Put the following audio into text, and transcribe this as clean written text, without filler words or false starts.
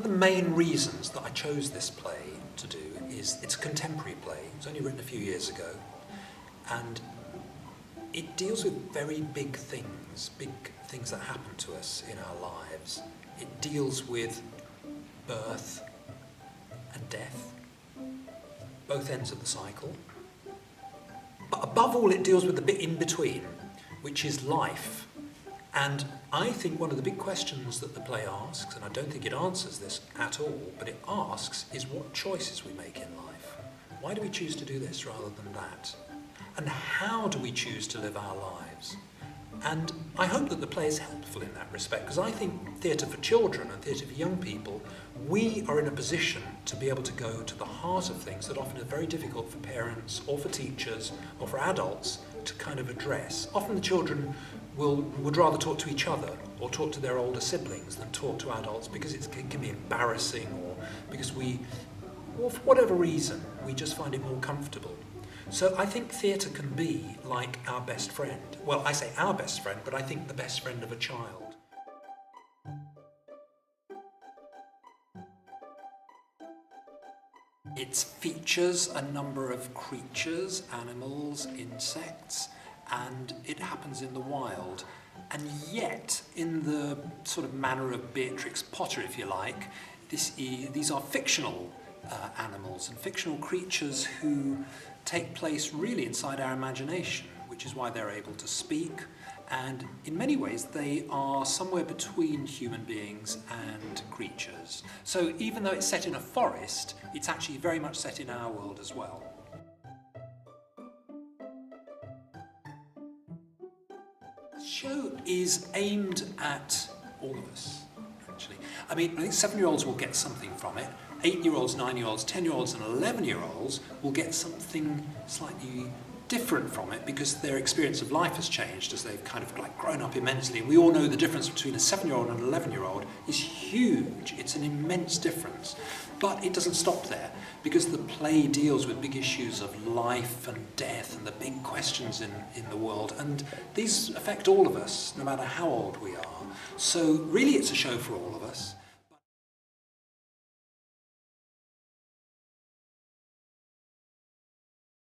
One of the main reasons that I chose this play to do is it's a contemporary play. It was only written a few years ago, and it deals with very big things that happen to us in our lives. It deals with birth and death, both ends of the cycle. But above all, it deals with the bit in between, which is life. And I think one of the big questions that the play asks, and I don't think it answers this at all, but it asks, is what choices we make in life. Why do we choose to do this rather than that? And how do we choose to live our lives? And I hope that the play is helpful in that respect, because I think theatre for children and theatre for young people, we are in a position to be able to go to the heart of things that often are very difficult for parents or for teachers or for adults to kind of address. Often the children would rather talk to each other or talk to their older siblings than talk to adults because it can be embarrassing, or because or for whatever reason, we just find it more comfortable. So I think theatre can be like our best friend. Well, I say our best friend, but I think the best friend of a child. It features a number of creatures, animals, insects, and it happens in the wild. And yet, in the sort of manner of Beatrix Potter, if you like, these are fictional animals and fictional creatures who take place really inside our imagination, which is why they're able to speak. And in many ways, they are somewhere between human beings and creatures. So even though it's set in a forest, it's actually very much set in our world as well. The show is aimed at all of us, actually. I mean, I think 7-year-olds will get something from it. 8-year-olds, 9-year-olds, 10-year-olds and 11-year-olds will get something slightly different from it because their experience of life has changed as they've kind of like grown up immensely. We all know the difference between a 7-year-old and an 11-year-old is huge. It's an immense difference. But it doesn't stop there, because the play deals with big issues of life and death and the big questions in the world, and these affect all of us, no matter how old we are. So really it's a show for all of us.